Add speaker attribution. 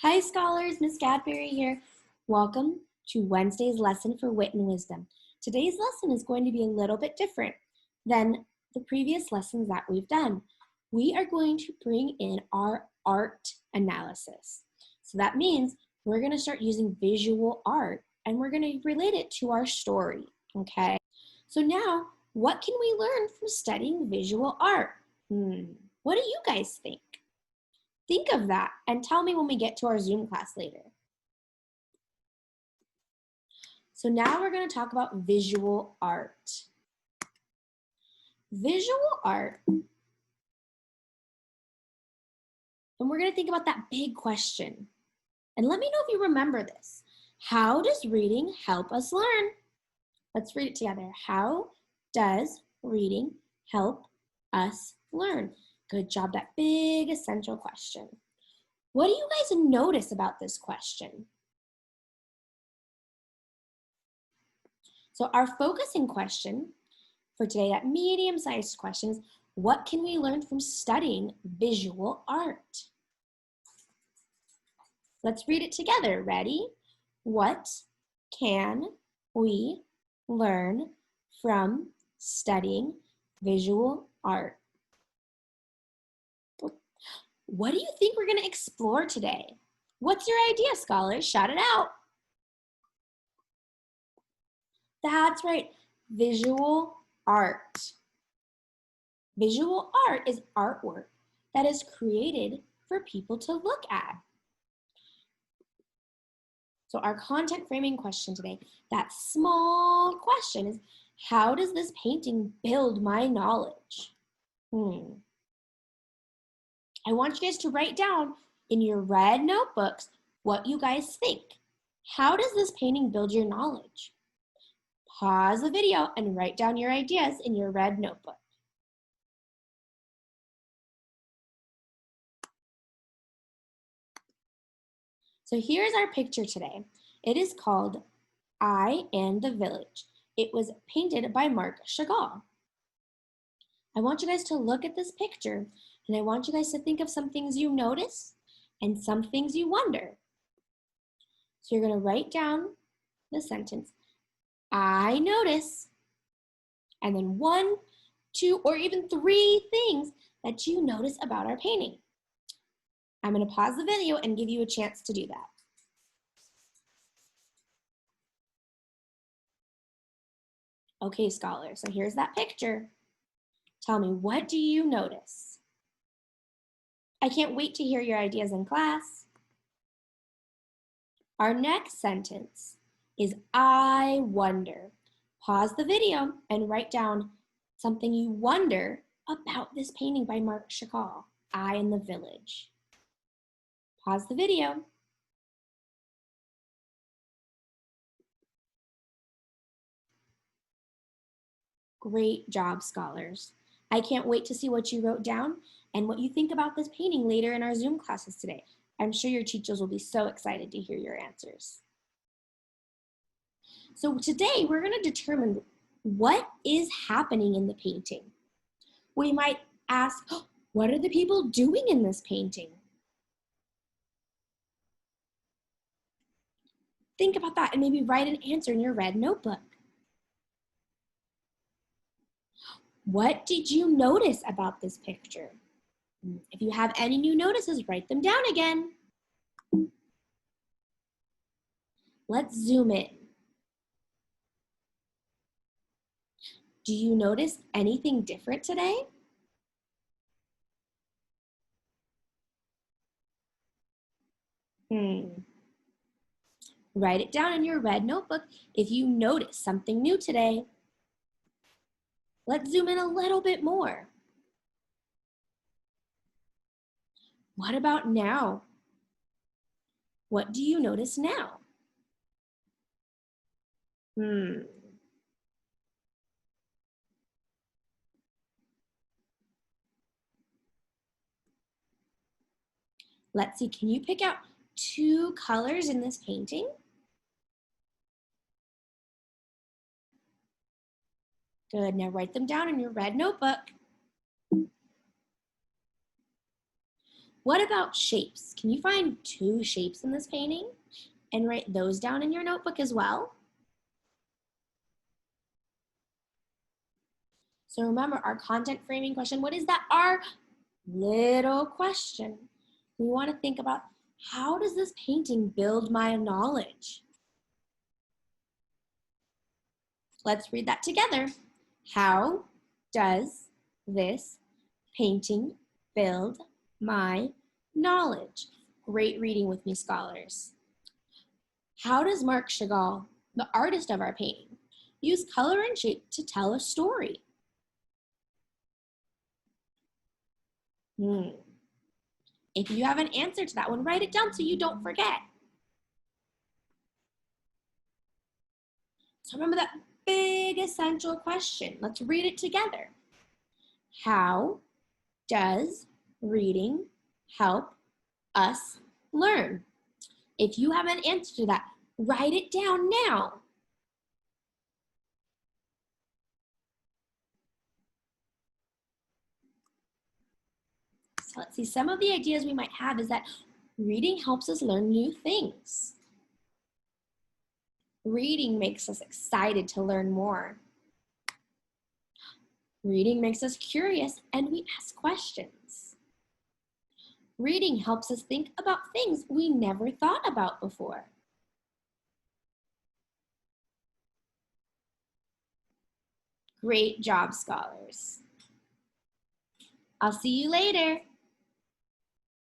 Speaker 1: Hi scholars, Miss Gadberry here. Welcome to Wednesday's lesson for Wit and Wisdom. Today's lesson is going to be a little bit different than the previous lessons that we've done. We are going to bring in our art analysis. So that means we're going to start using visual art and we're going to relate it to our story, okay? So now, what can we learn from studying visual art? What do you guys think? Think of that and tell me when we get to our Zoom class later. So now we're going to talk about visual art. Visual art, and we're going to think about that big question. And let me know if you remember this. How does reading help us learn? Let's read it together. How does reading help us learn? Good job, that big essential question. What do you guys notice about this question? So our focusing question for today, that medium-sized question, is what can we learn from studying visual art? Let's read it together. Ready? What can we learn from studying visual art? What do you think we're going to explore today? What's your idea, scholars? Shout it out. That's right, visual art. Visual art is artwork that is created for people to look at. So our content framing question today, that small question is, how does this painting build my knowledge? I want you guys to write down in your red notebooks what you guys think. How does this painting build your knowledge? Pause the video and write down your ideas in your red notebook. So here's our picture today. It is called I and the Village. It was painted by Marc Chagall. I want you guys to look at this picture and I want you guys to think of some things you notice and some things you wonder. So you're going to write down the sentence, I notice, and then 1, 2, or even 3 things that you notice about our painting. I'm going to pause the video and give you a chance to do that. Okay, scholars, so here's that picture. Tell me, what do you notice? I can't wait to hear your ideas in class. Our next sentence is I wonder. Pause the video and write down something you wonder about this painting by Marc Chagall, I and the Village. Pause the video. Great job, scholars. I can't wait to see what you wrote down and what you think about this painting later in our Zoom classes today. I'm sure your teachers will be so excited to hear your answers. So today we're going to determine what is happening in the painting. We might ask, oh, what are the people doing in this painting? Think about that and maybe write an answer in your red notebook. What did you notice about this picture? If you have any new notices, write them down again. Let's zoom in. Do you notice anything different today? Write it down in your red notebook if you notice something new today. Let's zoom in a little bit more. What about now? What do you notice now? Let's see, can you pick out 2 colors in this painting? Good, now write them down in your red notebook. What about shapes? Can you find 2 shapes in this painting and write those down in your notebook as well? So remember our content framing question, what is that? Our little question. We want to think about, how does this painting build my knowledge? Let's read that together. How does this painting build my knowledge? Great reading with me, scholars. How does Marc Chagall, the artist of our painting, use color and shape to tell a story? If you have an answer to that one, write it down so you don't forget. So remember that big essential question. Let's read it together. How does reading help us learn? If you have an answer to that, write it down now. So let's see, some of the ideas we might have is that reading helps us learn new things. Reading makes us excited to learn more. Reading makes us curious and we ask questions. Reading helps us think about things we never thought about before. Great job, scholars. I'll see you later.